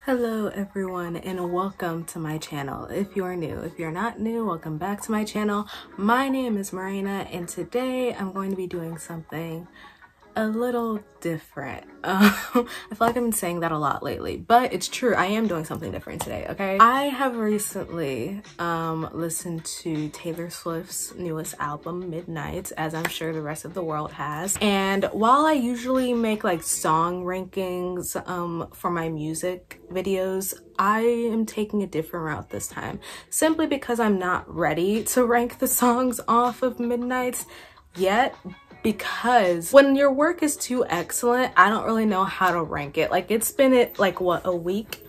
Hello everyone and welcome to my channel. If you're new, if you're not new, welcome back to my channel. My name is Marina and today I'm going to be doing something a little different. I feel like I've been saying that a lot lately, but it's true. I am doing something different today, okay? I have recently listened to Taylor Swift's newest album, Midnight, as I'm sure the rest of the world has. And while I usually make like song rankings for my music videos, I am taking a different route this time, simply because I'm not ready to rank the songs off of Midnight yet. Because when your work is too excellent, I don't really know how to rank it. Like, it's been like what, a week,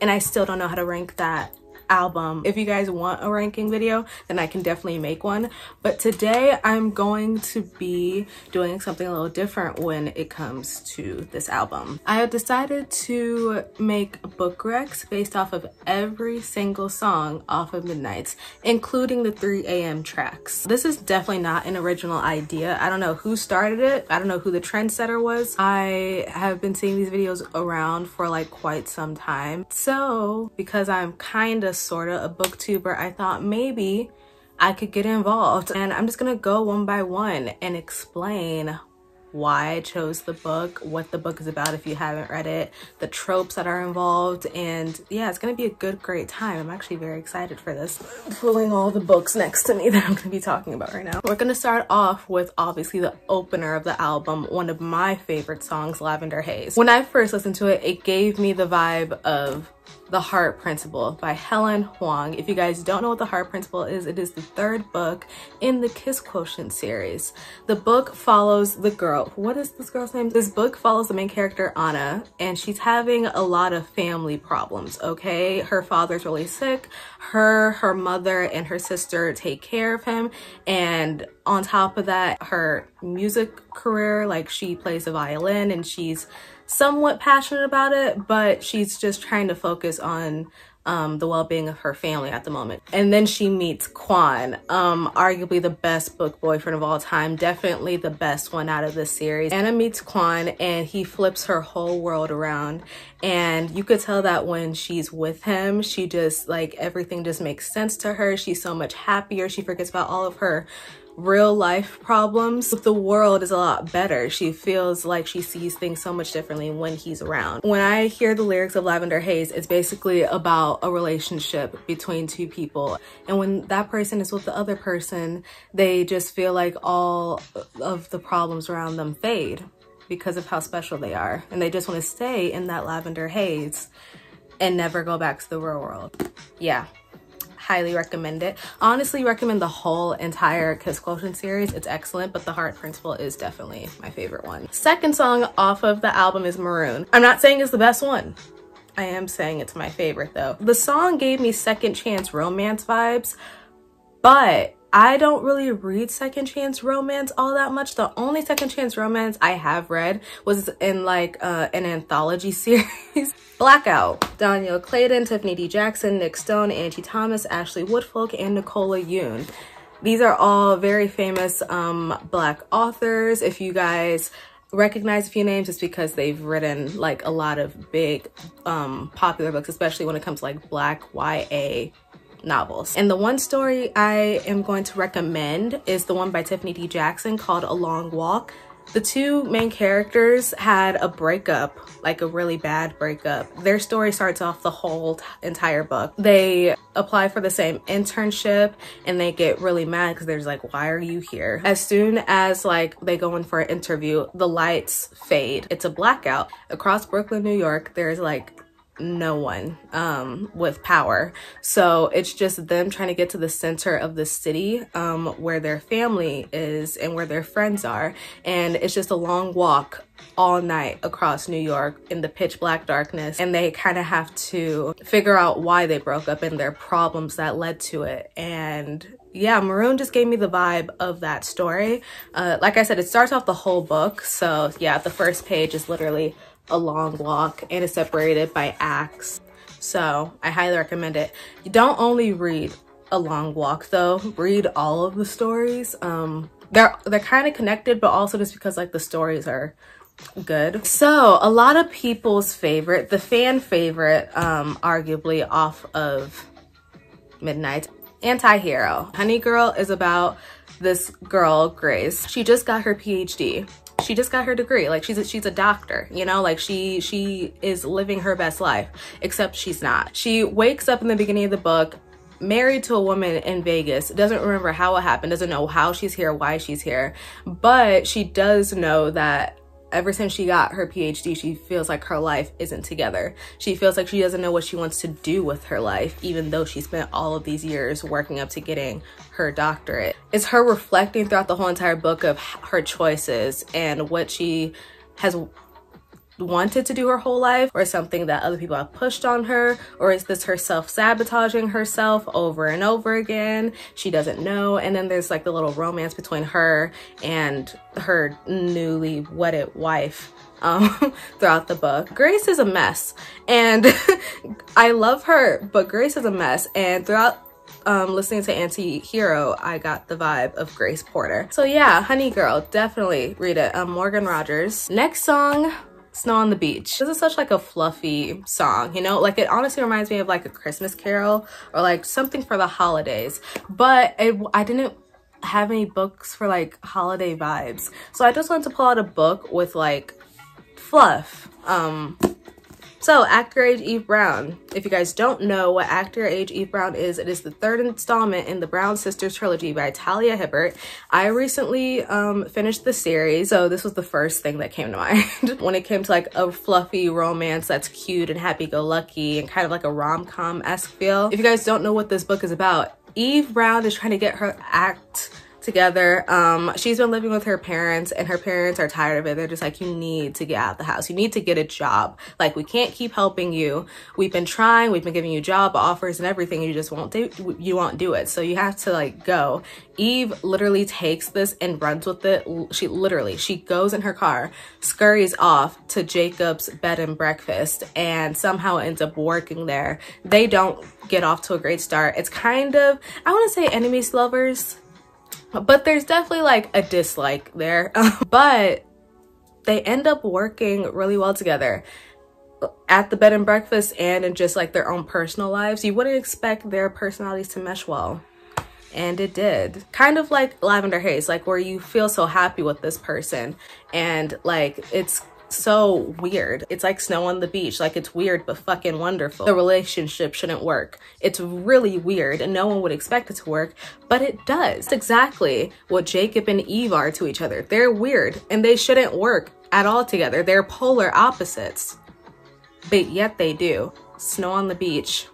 and I still don't know how to rank that album. If you guys want a ranking video, then I can definitely make one, but today I'm going to be doing something a little different when it comes to this album. I have decided to make book recs based off of every single song off of Midnight, including the 3 a.m. tracks. This is definitely not an original idea. I don't know who started it. I don't know who the trendsetter was. I have been seeing these videos around for like quite some time. So because I'm kind of sort of a booktuber, I thought maybe I could get involved, and I'm just gonna go one by one and explain why I chose the book, what the book is about if you haven't read it, the tropes that are involved, and yeah, it's gonna be a great time. I'm actually very excited for this. Pulling all the books next to me that I'm gonna be talking about right now. We're gonna start off with obviously the opener of the album, one of my favorite songs, Lavender Haze. When I first listened to it, it gave me the vibe of The Heart Principle by Helen Hoang. If you guys don't know what The Heart Principle is, it is the third book in the Kiss Quotient series. The book follows the girl. What is this girl's name? This book follows the main character, Anna, and she's having a lot of family problems, okay? Her father's really sick. Her mother and her sister take care of him, and on top of that, her music career, like she plays the violin and she's somewhat passionate about it, but she's just trying to focus on the well-being of her family at the moment. And then she meets Quan, arguably the best book boyfriend of all time, definitely the best one out of this series. Anna meets Quan and he flips her whole world around, and you could tell that when she's with him, she just like everything just makes sense to her. She's so much happier. She forgets about all of her real life problems. The world is a lot better. She feels like she sees things so much differently when he's around. When I hear the lyrics of Lavender Haze, it's basically about a relationship between two people, and when that person is with the other person, they just feel like all of the problems around them fade because of how special they are, and they just want to stay in that lavender haze and never go back to the real world. Yeah, highly recommend it. Honestly, recommend the whole entire Kiss Quotient series. It's excellent, but The Heart Principle is definitely my favorite one. Second song off of the album is Maroon. I'm not saying it's the best one. I am saying it's my favorite though. The song gave me Second Chance Romance vibes, but I don't really read Second Chance Romance all that much. The only Second Chance Romance I have read was in like an anthology series. Blackout. Daniel Clayton, Tiffany D. Jackson, Nick Stone, Angie Thomas, Ashley Woodfolk, and Nicola Yoon. These are all very famous Black authors. If you guys recognize a few names, it's because they've written like a lot of big popular books, especially when it comes to like Black YA novels. And the one story I am going to recommend is the one by Tiffany D. Jackson called A Long Walk. The two main characters had a breakup, like a really bad breakup. Their story starts off the whole entire book. They apply for the same internship and they get really mad because they're like, why are you here? As soon as like they go in for an interview, the lights fade. It's a blackout. Across Brooklyn, New York, there's like no one with power, so it's just them trying to get to the center of the city where their family is and where their friends are, and it's just a long walk all night across New York in the pitch black darkness, and they kind of have to figure out why they broke up and their problems that led to it. And yeah, Maroon just gave me the vibe of that story. Like I said, it starts off the whole book, so yeah, the first page is literally a long walk and is separated by acts, so I highly recommend it. You don't only read A Long Walk though, read all of the stories. They're kind of connected, but also just because like the stories are good. So a lot of people's favorite, the fan favorite, arguably off of Midnight, Anti-Hero. Honey Girl is about this girl, Grace. She just got her PhD. She just got her degree. Like she's a doctor, you know, like she is living her best life, except she's not. She wakes up in the beginning of the book married to a woman in Vegas, doesn't remember how it happened, doesn't know how she's here, why she's here, but she does know that ever since she got her PhD, she feels like her life isn't together. She feels like she doesn't know what she wants to do with her life, even though she spent all of these years working up to getting her doctorate. It's her reflecting throughout the whole entire book of her choices and what she has wanted to do her whole life, or something that other people have pushed on her, or is this her self-sabotaging herself over and over again? She doesn't know. And then there's like the little romance between her and her newly wedded wife throughout the book. Grace is a mess, and I love her, but Grace is a mess. And throughout listening to Anti-Hero, I got the vibe of Grace Porter. So yeah, Honey Girl, definitely read it. Morgan Rogers. Next song, Snow on the Beach. This is such like a fluffy song, you know, like it honestly reminds me of like a Christmas carol or like something for the holidays, but I didn't have any books for like holiday vibes, so I just wanted to pull out a book with like fluff. So Actor Age Eve Brown. If you guys don't know what Actor Age Eve Brown is, it is the third installment in the Brown Sisters trilogy by Talia Hibbert. I recently finished the series, so this was the first thing that came to mind when it came to like a fluffy romance that's cute and happy-go-lucky and kind of like a rom-com-esque feel. If you guys don't know what this book is about, Eve Brown is trying to get her act together. She's been living with her parents, and her parents are tired of it. They're just like, you need to get out of the house. You need to get a job. Like, we can't keep helping you. We've been trying. We've been giving you job offers and everything. You just won't do it. So you have to like go. Eve literally takes this and runs with it. She goes in her car, scurries off to Jacob's bed and breakfast, and somehow ends up working there. They don't get off to a great start. It's kind of, I want to say enemies to lovers, but there's definitely like a dislike there. But they end up working really well together at the bed and breakfast and in just like their own personal lives. You wouldn't expect their personalities to mesh well, and it did. Kind of like Lavender Haze, like where you feel so happy with this person and like it's so weird. It's like Snow on the Beach. Like, it's weird but fucking wonderful. The relationship shouldn't work. It's really weird and no one would expect it to work, but it does. It's exactly what Jacob and Eve are to each other. They're weird and they shouldn't work at all together. They're polar opposites, but yet they do. Snow on the Beach.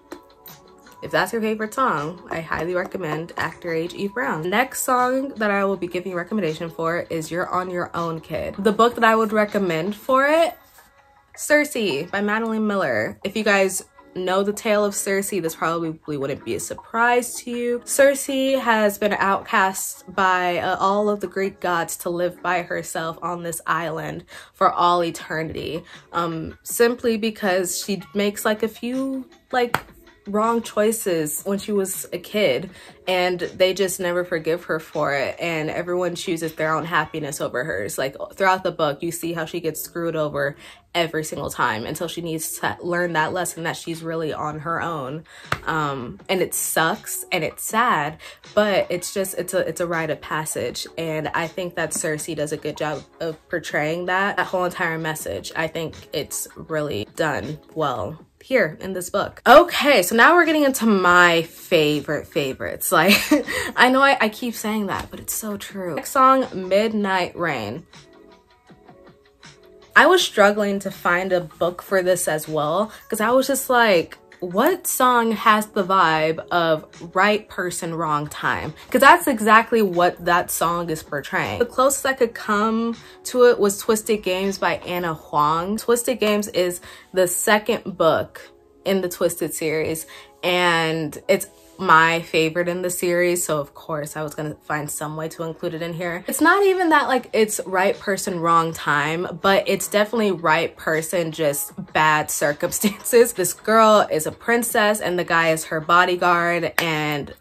If that's your favorite song, I highly recommend Actor Age Eve Brown. Next song that I will be giving a recommendation for is You're on Your Own, Kid. The book that I would recommend for it, Circe by Madeline Miller. If you guys know the tale of Circe, this probably wouldn't be a surprise to you. Circe has been outcast by all of the Greek gods to live by herself on this island for all eternity, simply because she makes like a few like wrong choices when she was a kid, and they just never forgive her for it, and everyone chooses their own happiness over hers. Like, throughout the book you see how she gets screwed over every single time until she needs to learn that lesson that she's really on her own. And it sucks and it's sad, but it's a rite of passage, and I think that Circe does a good job of portraying that whole entire message. I think it's really done well here in this book. Okay, so now we're getting into my favorites. Like, I know I keep saying that, but it's so true. Next song, Midnight Rain. I was struggling to find a book for this as well, because I was just like, what song has the vibe of right person, wrong time? Because that's exactly what that song is portraying. The closest I could come to it was Twisted Games by Anna Huang. Twisted Games is the second book in the Twisted series, and it's my favorite in the series, so of course I was gonna find some way to include it in here. It's not even that like it's right person, wrong time, but it's definitely right person, just bad circumstances. This girl is a princess and the guy is her bodyguard, and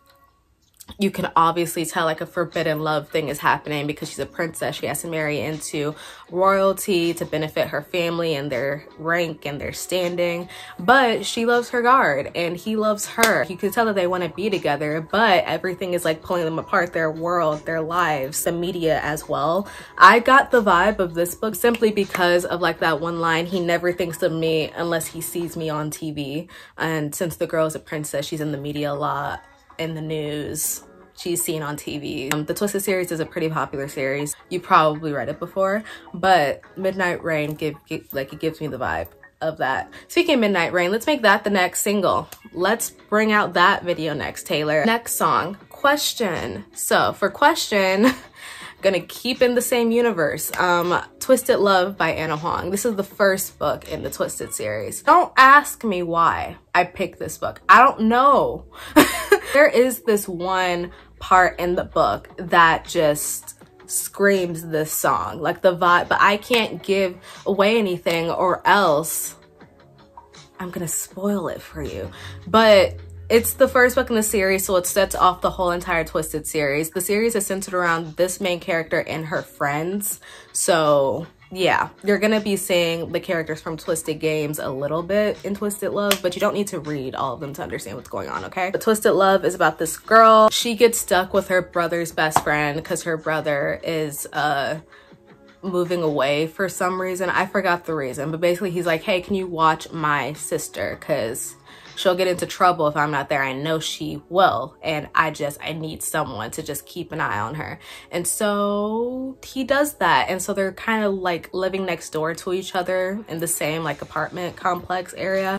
You can obviously tell like a forbidden love thing is happening because she's a princess. She has to marry into royalty to benefit her family and their rank and their standing. But she loves her guard and he loves her. You can tell that they want to be together, but everything is like pulling them apart, their world, their lives, the media as well. I got the vibe of this book simply because of like that one line, he never thinks of me unless he sees me on TV. And since the girl is a princess, she's in the media a lot, in the news, she's seen on TV. The Twisted series is a pretty popular series. You probably read it before, but Midnight Rain it gives me the vibe of that. Speaking of Midnight Rain, let's make that the next single. Let's bring out that video next, Taylor. Next song, Question. So for Question, gonna keep in the same universe. Twisted Love by Anna Huang. This is the first book in the Twisted series. Don't ask me why I picked this book. I don't know. There is this one part in the book that just screams this song, like the vibe, but I can't give away anything or else I'm gonna spoil it for you. But it's the first book in the series, so it sets off the whole entire Twisted series. The series is centered around this main character and her friends. So yeah, you're gonna be seeing the characters from Twisted Games a little bit in Twisted Love, but you don't need to read all of them to understand what's going on, okay? But Twisted Love is about this girl. She gets stuck with her brother's best friend because her brother is moving away for some reason. I forgot the reason, but basically he's like, hey, can you watch my sister? Because she'll get into trouble if I'm not there. I know she will. And I need someone to just keep an eye on her. And so he does that. And so they're kind of like living next door to each other in the same like apartment complex area.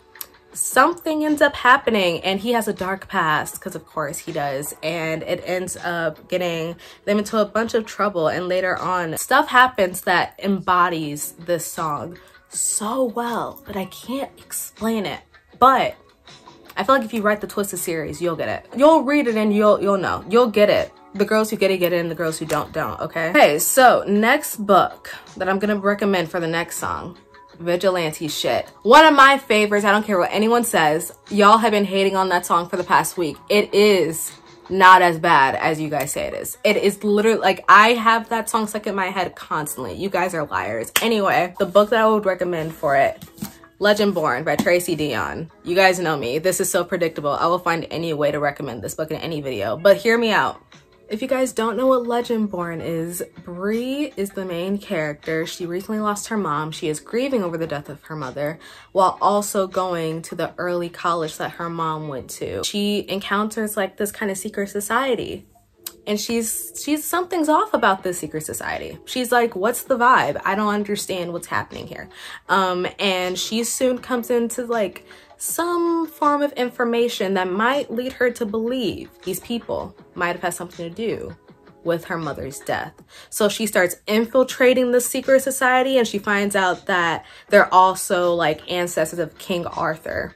Something ends up happening and he has a dark past, because of course he does, and it ends up getting them into a bunch of trouble. And later on, stuff happens that embodies this song so well, but I can't explain it. But I feel like if you write the Twisted series, you'll get it. You'll read it and you'll know. You'll get it. The girls who get it, and the girls who don't, okay? Okay, so next book that I'm gonna recommend for the next song, Vigilante Shit. One of my favorites. I don't care what anyone says. Y'all have been hating on that song for the past week. It is not as bad as you guys say it is. It is literally like, I have that song stuck in my head constantly. You guys are liars. Anyway, the book that I would recommend for it, Legendborn by Tracy Dion. You guys know me. This is so predictable. I will find any way to recommend this book in any video, but hear me out. If you guys don't know what Legendborn is, Bree is the main character. She recently lost her mom. She is grieving over the death of her mother while also going to the early college that her mom went to. She encounters like this kind of secret society. And she's something's off about this secret society. She's like, what's the vibe? I don't understand what's happening here. And she soon comes into like some form of information that might lead her to believe these people might have had something to do with her mother's death. So she starts infiltrating the secret society, and she finds out that they're also like ancestors of King Arthur.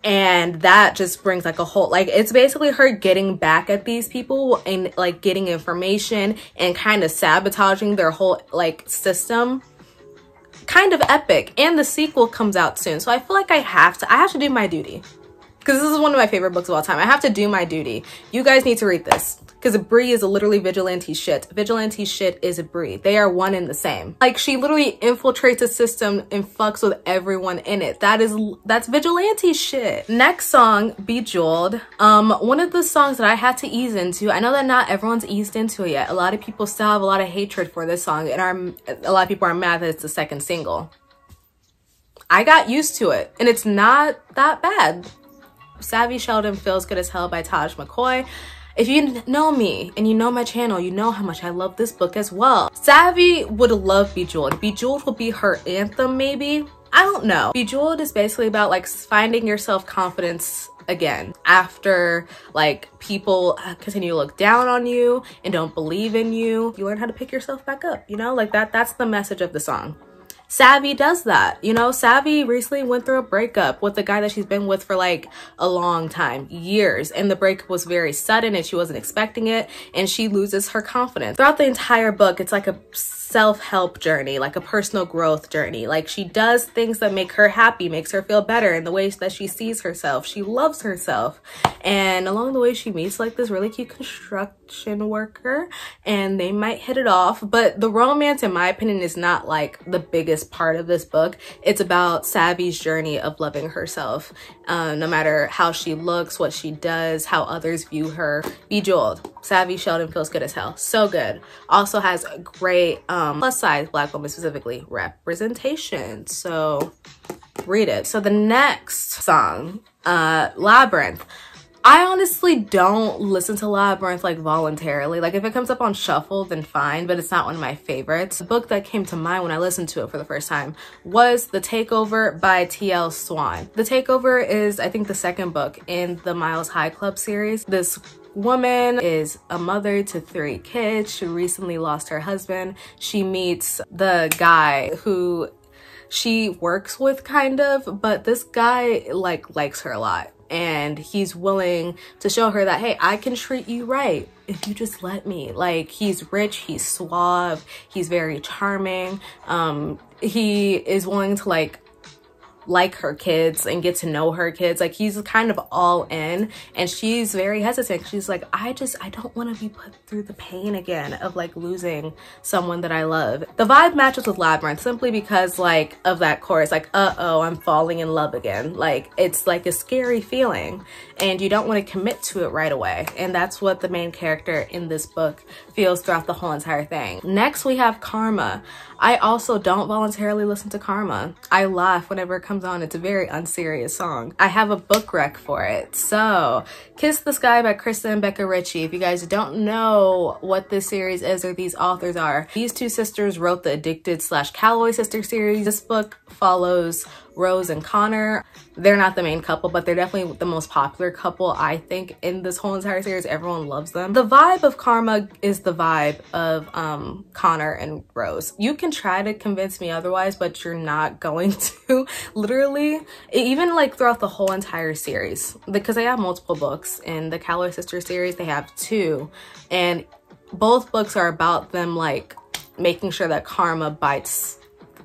And that just brings like a whole, like, it's basically her getting back at these people and like getting information and kind of sabotaging their whole like system. Kind of epic. And the sequel comes out soon, so I feel like I have to do my duty, because this is one of my favorite books of all time. I have to do my duty. You guys need to read this, because Bree is literally Vigilante Shit. Vigilante Shit is a Bree. They are one and the same. Like, she literally infiltrates the system and fucks with everyone in it. That's Vigilante Shit. Next song, Bejeweled. One of the songs that I had to ease into. I know that not everyone's eased into it yet. A lot of people still have a lot of hatred for this song, and a lot of people are mad that it's the second single. I got used to it, and it's not that bad. Savvy Sheldon Feels Good as Hell by Taj McCoy. If you know me and you know my channel, you know how much I love this book as well. Savvy would love Bejeweled. Bejeweled will be her anthem, maybe. I don't know. Bejeweled is basically about like finding your self-confidence again after like people continue to look down on you and don't believe in you. You learn how to pick yourself back up, you know, like that's the message of the song. Savvy does that. You know, Savvy recently went through a breakup with the guy that she's been with for like a long time, years. And the breakup was very sudden and she wasn't expecting it. And she loses her confidence. Throughout the entire book, it's like a self-help journey, like a personal growth journey. Like she does things that make her happy, makes her feel better in the ways that she sees herself. She loves herself. And along the way, she meets like this really cute construction worker and they might hit it off. But the romance, in my opinion, is not like the biggest part of this book. It's about Savvy's journey of loving herself, no matter how she looks, what she does, how others view her. Bejeweled. Savvy Sheldon feels good as hell. So good. Also has a great plus size Black woman specifically representation. So read it. So the next song, Labyrinth. I honestly don't listen to Labyrinth like voluntarily. Like if it comes up on shuffle, then fine, but it's not one of my favorites. The book that came to mind when I listened to it for the first time was The Takeover by T.L. Swan. The Takeover is, I think, the second book in the Miles High Club series. This woman is a mother to 3 kids. She recently lost her husband. She meets the guy who she works with kind of, but this guy likes her a lot. And he's willing to show her that, hey, I can treat you right if you just let me. Like, he's rich, he's suave, he's very charming. He is willing to like her kids and get to know her kids. Like he's kind of all in, and she's very hesitant. She's like, I don't want to be put through the pain again of like losing someone that I love. The vibe matches with Labyrinth simply because like of that chorus, like, uh-oh, I'm falling in love again. Like it's like a scary feeling and you don't want to commit to it right away. And that's what the main character in this book feels throughout the whole entire thing. Next we have Karma. I also don't voluntarily listen to Karma. I laugh whenever it comes on. It's a very unserious song. I have a book rec for it. So, Kiss the Sky by Krista and Becca Ritchie. If you guys don't know what this series is or these authors are, these 2 sisters wrote the Addicted / Calloway Sister series. This book follows Rose and Connor. They're not the main couple, but they're definitely the most popular couple, I think, in this whole entire series. Everyone loves them. The vibe of Karma is the vibe of Connor and Rose. You can try to convince me otherwise, but you're not going to. Literally, even like throughout the whole entire series, because they have multiple books. In the Calloway Sister series, they have 2, and both books are about them like making sure that karma bites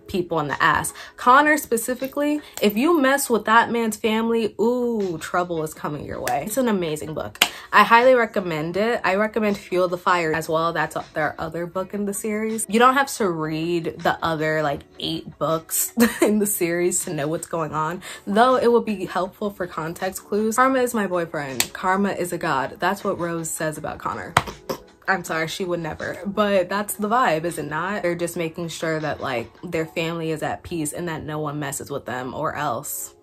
people in the ass. Connor specifically, if you mess with that man's family, ooh, trouble is coming your way. It's an amazing book. I highly recommend it. I recommend Fuel the Fire as well. That's their other book in the series. You don't have to read the other like 8 books in the series to know what's going on, though it will be helpful for context clues. Karma is my boyfriend. Karma is a god. That's what Rose says about Connor. I'm sorry, she would never, but that's the vibe, is it not? They're just making sure that like their family is at peace and that no one messes with them, or else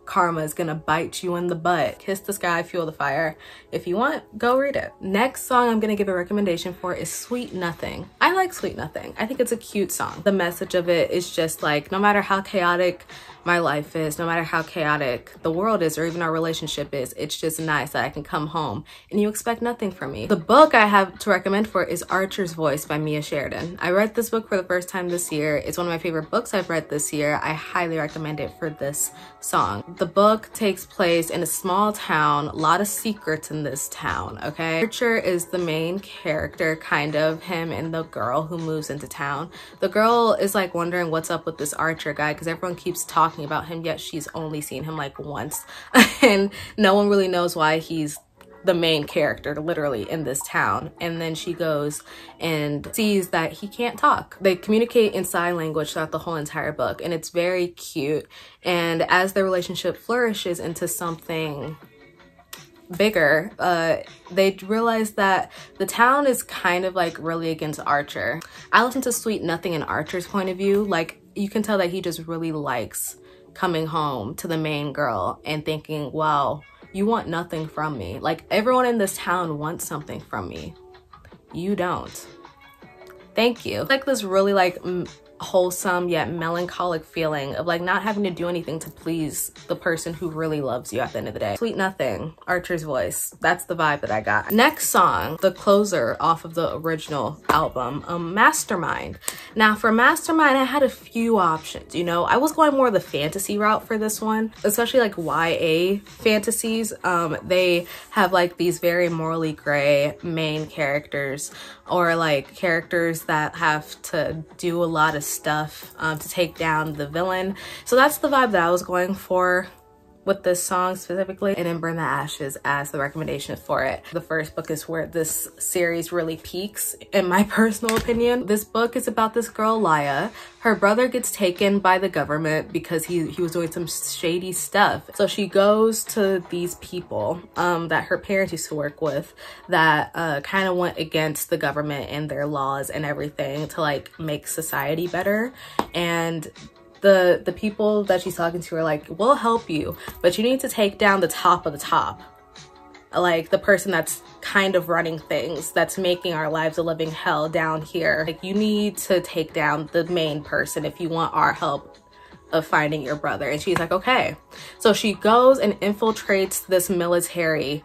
karma is gonna bite you in the butt. Kiss the Sky, Fuel the Fire. If you want, go read it. Next song I'm gonna give a recommendation for is Sweet Nothing. I like Sweet Nothing. I think it's a cute song. The message of it is just like, no matter how chaotic my life is, no matter how chaotic the world is or even our relationship is, it's just nice that I can come home and you expect nothing from me. The book I have to recommend for it is Archer's Voice by Mia Sheridan. I read this book for the first time this year. It's one of my favorite books I've read this year. I highly recommend it for this song. The book takes place in a small town, a lot of secrets in this town, okay? Archer is the main character, kind of, him and the girl who moves into town. The girl is like wondering what's up with this Archer guy because everyone keeps talking about him, yet she's only seen him like once and no one really knows why he's the main character literally in this town. And then she goes and sees that he can't talk. They communicate in sign language throughout the whole entire book, and it's very cute. And as their relationship flourishes into something bigger, they realize that the town is kind of like really against Archer. I listen to Sweet Nothing in Archer's point of view. Like, you can tell that he just really likes coming home to the main girl and thinking, wow, you want nothing from me. Like, everyone in this town wants something from me. You don't. Thank you. Like this really like wholesome yet melancholic feeling of like not having to do anything to please the person who really loves you at the end of the day. Sweet Nothing, Archer's voice. That's the vibe that I got. Next song, the closer off of the original album, Mastermind. Now for Mastermind, I had a few options, you know. I was going more the fantasy route for this one, especially like YA fantasies. They have like these very morally gray main characters, or like characters that have to do a lot of stuff to take down the villain. So that's the vibe that I was going for with this song specifically, and then Burn the Ashes as the recommendation for it. The first book is where this series really peaks, in my personal opinion. This book is about this girl, Laya. Her brother gets taken by the government because he was doing some shady stuff. So she goes to these people that her parents used to work with that kind of went against the government and their laws and everything to like make society better. And the people that she's talking to are like, we'll help you, but you need to take down the top of the top. Like the person that's kind of running things, that's making our lives a living hell down here. Like you need to take down the main person if you want our help of finding your brother. And she's like, okay. So she goes and infiltrates this military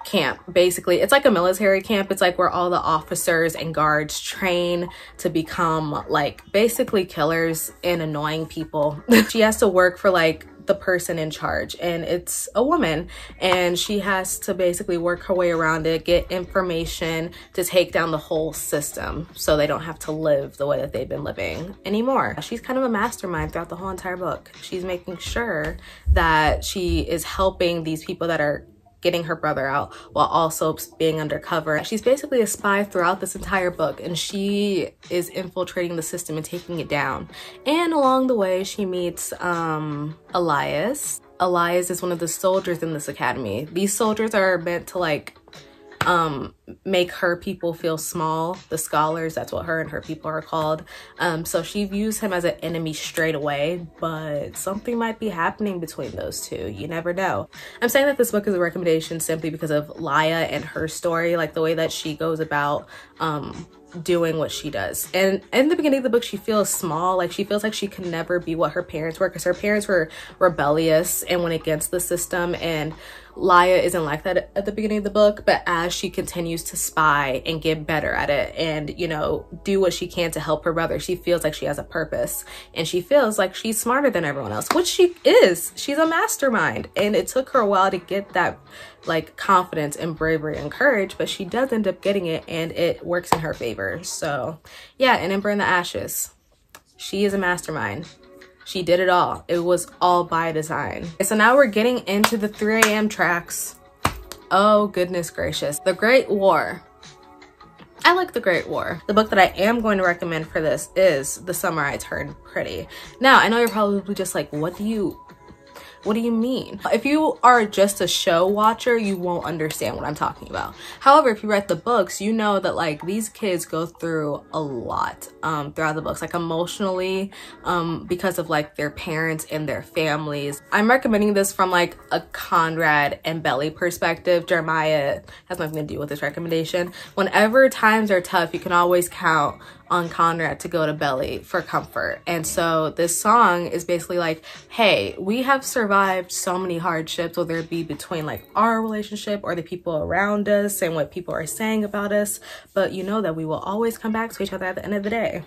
camp. Basically, it's like a military camp. It's like where all the officers and guards train to become like basically killers and annoying people. She has to work for like the person in charge, and it's a woman, and she has to basically work her way around it, get information to take down the whole system so they don't have to live the way that they've been living anymore. She's kind of a mastermind throughout the whole entire book. She's making sure that she is helping these people that are getting her brother out while also being undercover. She's basically a spy throughout this entire book, and she is infiltrating the system and taking it down. And along the way, she meets Elias. Elias is one of the soldiers in this academy. These soldiers are meant to like make her people feel small. The scholars, that's what her and her people are called. So she views him as an enemy straight away, but something might be happening between those two. You never know. I'm saying that this book is a recommendation simply because of Laya and her story, like the way that she goes about doing what she does. And in the beginning of the book, she feels small, like she feels like she could never be what her parents were, because her parents were rebellious and went against the system, and Laya isn't like that at the beginning of the book. But as she continues to spy and get better at it and, you know, do what she can to help her brother, she feels like she has a purpose, and she feels like she's smarter than everyone else, which she is. She's a mastermind, and it took her a while to get that like confidence and bravery and courage, but she does end up getting it, and it works in her favor. So yeah, and in Burn the Ashes, she is a mastermind. She did it all. It was all by design. So now we're getting into the 3 a.m. tracks. Oh goodness gracious. The Great War. I like The Great War. The book that I am going to recommend for this is The Summer I Turned Pretty. Now, I know you're probably just like, what do you mean? If you are just a show watcher, you won't understand what I'm talking about. However, if you read the books, you know that like these kids go through a lot throughout the books, like emotionally, because of like their parents and their families. I'm recommending this from like a Conrad and Belly perspective. Jeremiah has nothing to do with this recommendation. Whenever times are tough, you can always count on Conrad to go to Belly for comfort. And so this song is basically like, hey, we have survived so many hardships, whether it be between like our relationship or the people around us and what people are saying about us, but you know that we will always come back to each other at the end of the day.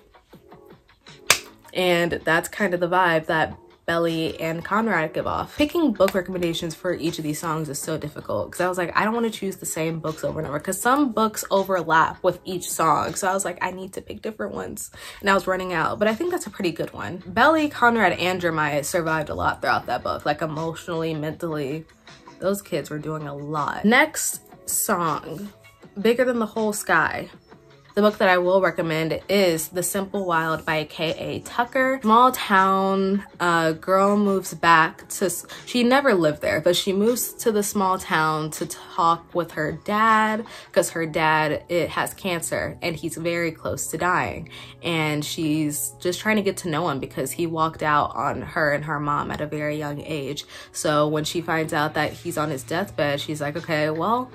And that's kind of the vibe that Belly and Conrad give off. Picking book recommendations for each of these songs is so difficult, because I was like, I don't want to choose the same books over and over, because some books overlap with each song. So I was like, I need to pick different ones, and I was running out, but I think that's a pretty good one. Belly, Conrad, and Jeremiah survived a lot throughout that book, like emotionally, mentally. Those kids were doing a lot. Next song, Bigger Than the Whole Sky. The book that I will recommend is The Simple Wild by K.A. Tucker. Small town, girl moves back to, she never lived there, but she moves to the small town to talk with her dad, because her dad, it has cancer and he's very close to dying. And she's just trying to get to know him because he walked out on her and her mom at a very young age. So when she finds out that he's on his deathbed, she's like, okay, well,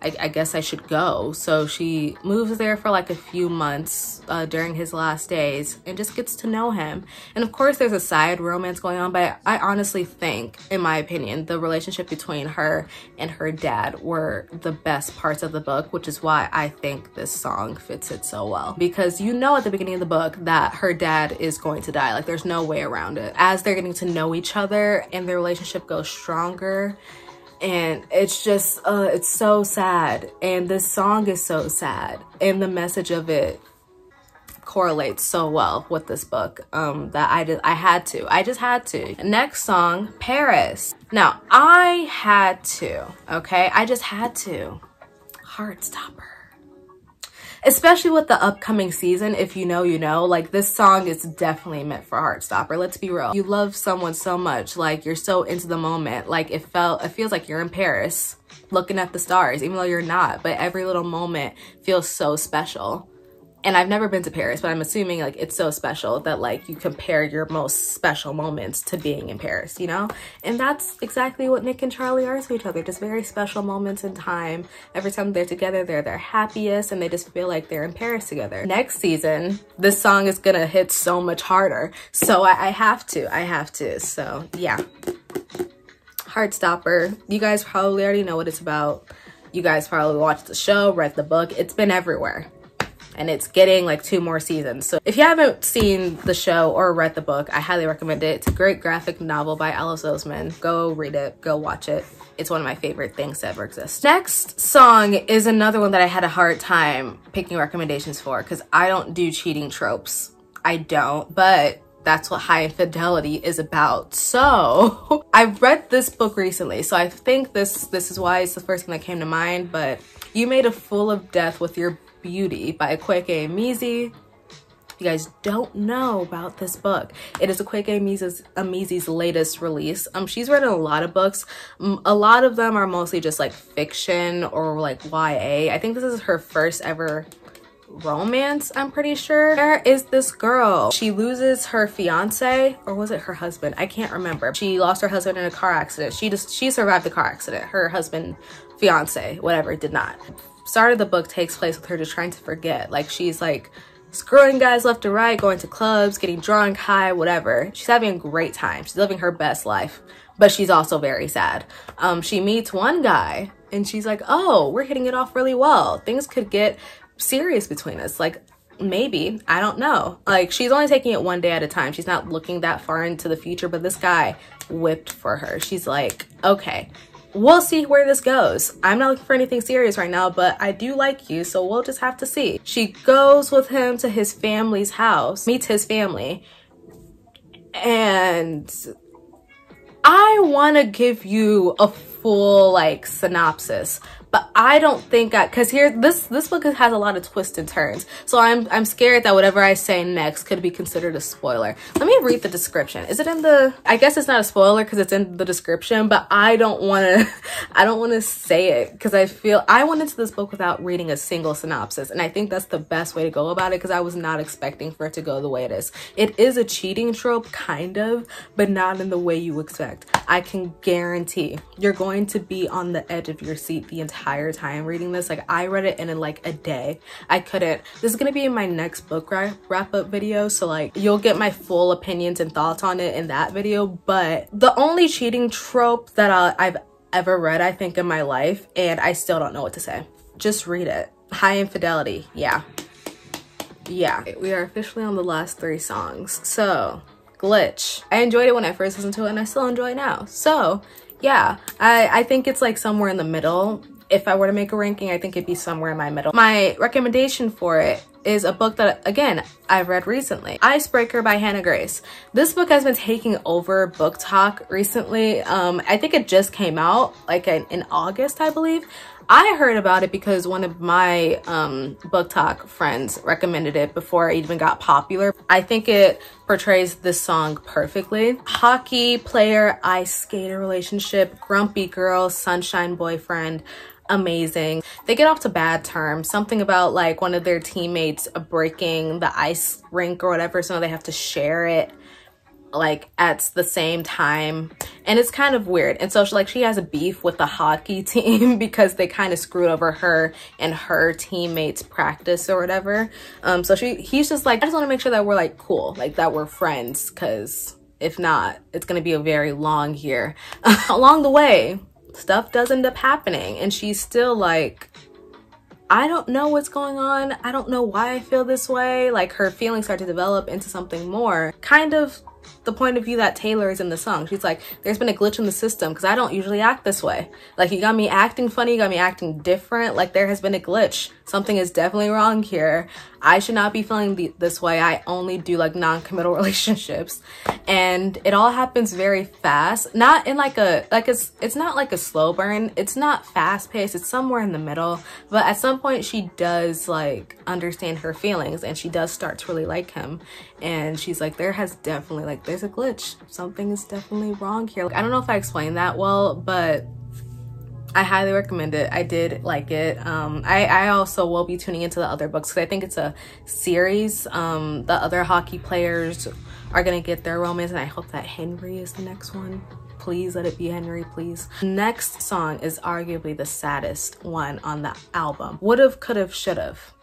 I guess I should go. So she moves there for like a few months during his last days and just gets to know him. And of course there's a side romance going on, but I honestly think, in my opinion, the relationship between her and her dad were the best parts of the book, which is why I think this song fits it so well. Because you know at the beginning of the book that her dad is going to die. Like there's no way around it. As they're getting to know each other and their relationship goes stronger, and it's just, it's so sad. And this song is so sad. And the message of it correlates so well with this book that I just had to. Next song, Paris. Now, I had to, okay? I just had to. Heartstopper. Especially with the upcoming season, if you know, you know, like this song is definitely meant for Heartstopper. Let's be real. You love someone so much, like you're so into the moment. Like it feels like you're in Paris looking at the stars, even though you're not, but every little moment feels so special. And I've never been to Paris, but I'm assuming like it's so special that like you compare your most special moments to being in Paris, you know? And that's exactly what Nick and Charlie are to each other. Just very special moments in time. Every time they're together, they're their happiest and they just feel like they're in Paris together. Next season, this song is gonna hit so much harder. So I have to. So yeah. Heartstopper. You guys probably already know what it's about. You guys probably watched the show, read the book. It's been everywhere. And it's getting like 2 more seasons. So if you haven't seen the show or read the book, I highly recommend it. It's a great graphic novel by Alice Oseman. Go read it, go watch it. It's one of my favorite things to ever exist. Next song is another one that I had a hard time picking recommendations for because I don't do cheating tropes. I don't, but that's what High Infidelity is about. So I read this book recently, so I think this is why it's the first thing that came to mind, but You Made a Fool of Death with Your Beauty by Kweke Emizi. You guys don't know about this book. It is Kweke Emizi's latest release. She's written a lot of books. A lot of them are mostly just like fiction or like YA. I think this is her first ever romance, I'm pretty sure. There is this girl. She loses her fiance, or was it her husband? I can't remember. She lost her husband in a car accident. She survived the car accident. Her husband, fiance, whatever, did not. Start of the book takes place with her just trying to forget. Like she's like screwing guys left to right, going to clubs, getting drunk, high, whatever. She's having a great time. She's living her best life, but she's also very sad. She meets one guy and she's like, oh, we're hitting it off really well. Things could get serious between us. Like maybe, I don't know. Like she's only taking it one day at a time. She's not looking that far into the future, but this guy whipped for her. She's like, okay, we'll see where this goes. I'm not looking for anything serious right now, but I do like you, so we'll just have to see. She goes with him to his family's house, meets his family, and I want to give you a full like synopsis, but I don't think because here this book has a lot of twists and turns, so I'm scared that whatever I say next could be considered a spoiler. Let me read the description. Is it in the, I guess it's not a spoiler because it's in the description, but I don't want to say it because I feel I went into this book without reading a single synopsis, and I think that's the best way to go about it because I was not expecting for it to go the way it is. It is a cheating trope, kind of, but not in the way you expect. I can guarantee you're going to be on the edge of your seat the entire time reading this. Like I read it in like a day. I couldn't. This is gonna be in my next book wrap up video, so like you'll get my full opinions and thoughts on it in that video. But the only cheating trope that I've ever read, I think, in my life, and I still don't know what to say. Just read it. High Infidelity. Yeah, we are officially on the last 3 songs. So Glitch, I enjoyed it when I first listened to it and I still enjoy it now. So yeah, I think it's like somewhere in the middle. If I were to make a ranking, I think it'd be somewhere in my middle. My recommendation for it is a book that, again, I've read recently. Icebreaker by Hannah Grace. This book has been taking over book talk recently. I think it just came out like in August, I believe. I heard about it because one of my book talk friends recommended it before it even got popular. I think it portrays this song perfectly. Hockey player, ice skater relationship, grumpy girl, sunshine boyfriend, amazing. They get off to bad terms. Something about like one of their teammates breaking the ice rink or whatever, so they have to share it. like at the same time, and it's kind of weird. And so she has a beef with the hockey team because they kind of screwed over her and her teammates' practice or whatever. So he's just like, I just want to make sure that we're like cool, like that we're friends, because if not, it's gonna be a very long year. Along the way, stuff does end up happening, and she's still like, I don't know what's going on. I don't know why I feel this way. Like, her feelings start to develop into something more. Kind of the point of view that Taylor is in the song. She's like, there's been a glitch in the system because I don't usually act this way. Like, you got me acting funny, you got me acting different. Like, there has been a glitch. Something is definitely wrong here. I should not be feeling this way. I only do like non-committal relationships. And it all happens very fast. Not in like a, like it's not like a slow burn. It's not fast paced. It's somewhere in the middle. But at some point she does like understand her feelings, and she does start to really like him. And she's like, there has definitely like, there's a glitch. Something is definitely wrong here. Like, I don't know if I explained that well, but I highly recommend it. I did like it. I also will be tuning into the other books because I think it's a series. The other hockey players are gonna get their romance, and I hope that Henry is the next one. Please let it be Henry, please. Next song is arguably the saddest one on the album. Would've, could've, should've.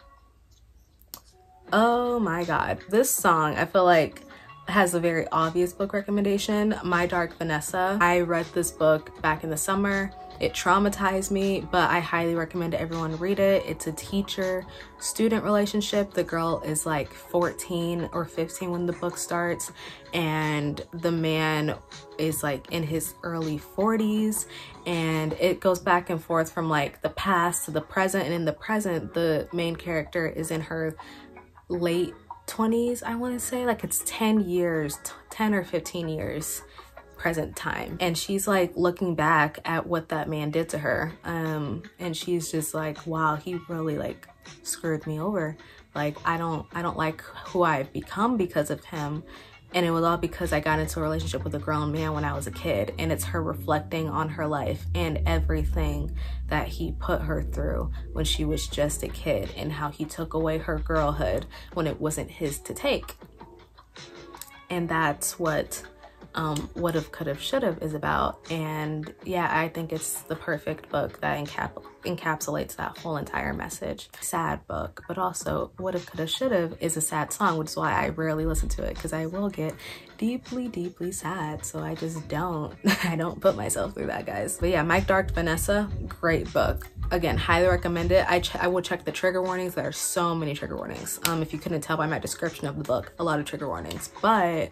Oh my God. This song, I feel like, has a very obvious book recommendation. My Dark Vanessa. I read this book back in the summer. It traumatized me, but I highly recommend everyone read it. It's a teacher-student relationship. The girl is like 14 or 15 when the book starts, and the man is like in his early 40s, and it goes back and forth from like the past to the present. And in the present, the main character is in her late 20s, I want to say. Like, it's 10 years, 10 or 15 years present time, and she's like looking back at what that man did to her, and she's just like, wow, he really like screwed me over. Like, I don't like who I've become because of him, and it was all because I got into a relationship with a grown man when I was a kid. And it's her reflecting on her life and everything that he put her through when she was just a kid, and how he took away her girlhood when it wasn't his to take. And that's what Would've, Could've, Should've is about. And yeah, I think it's the perfect book that encapsulates that whole entire message. Sad book, but also Would've, Could've, Should've is a sad song, which is why I rarely listen to it, because I will get deeply, deeply sad. So I just don't, I don't put myself through that, guys. But yeah, My Dark Vanessa, great book. Again, highly recommend it. I will check the trigger warnings. There are so many trigger warnings. If you couldn't tell by my description of the book, a lot of trigger warnings, but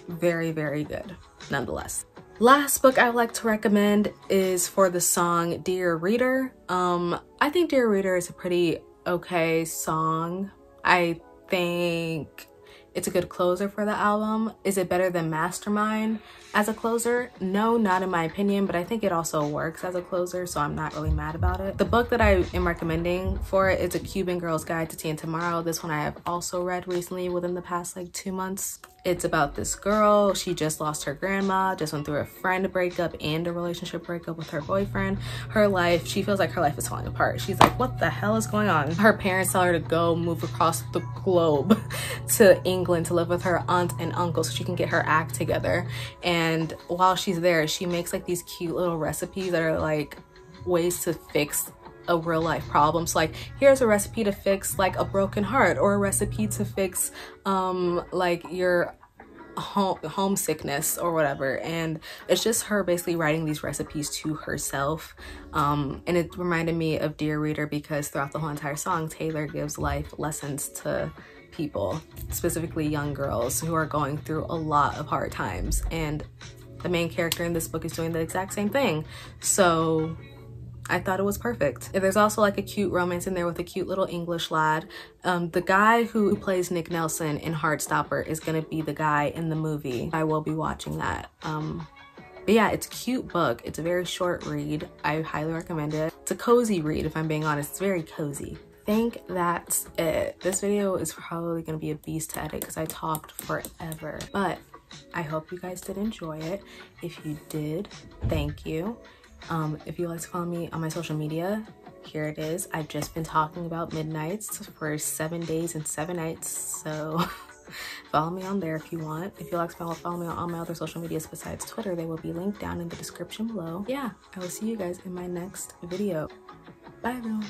very, very good nonetheless. Last book I would like to recommend is for the song Dear Reader. I think Dear Reader is a pretty okay song. I think it's a good closer for the album. Is it better than Mastermind as a closer? No, not in my opinion, but I think it also works as a closer, so I'm not really mad about it. The book that I am recommending for it is A Cuban Girl's Guide to Tea and Tomorrow. This one I have also read recently within the past like 2 months. It's about this girl. She just lost her grandma, just went through a friend breakup and a relationship breakup with her boyfriend. Her life, she feels like her life is falling apart. She's like, what the hell is going on? Her parents tell her to go move across the globe to England to live with her aunt and uncle so she can get her act together. And while she's there, she makes like these cute little recipes that are like ways to fix a real life problem. So like, here's a recipe to fix like a broken heart, or a recipe to fix like your homesickness or whatever. And it's just her basically writing these recipes to herself. And it reminded me of Dear Reader because throughout the whole entire song, Taylor gives life lessons to people, specifically young girls who are going through a lot of hard times, and the main character in this book is doing the exact same thing. So I thought it was perfect. There's also like a cute romance in there with a cute little English lad. The guy who plays Nick Nelson in Heartstopper is gonna be the guy in the movie. I will be watching that. But yeah, it's a cute book. It's a very short read. I highly recommend it. It's a cozy read, if I'm being honest. It's very cozy. I think that's it. This video is probably gonna be a beast to edit because I talked forever, but I hope you guys did enjoy it. If you did, thank you. If you'd like to follow me on my social media, here it is. I've just been talking about Midnights for 7 days and 7 nights, so Follow me on there if you want. If you like to follow me on all my other social medias besides Twitter, they will be linked down in the description below. Yeah, I will see you guys in my next video. Bye everyone.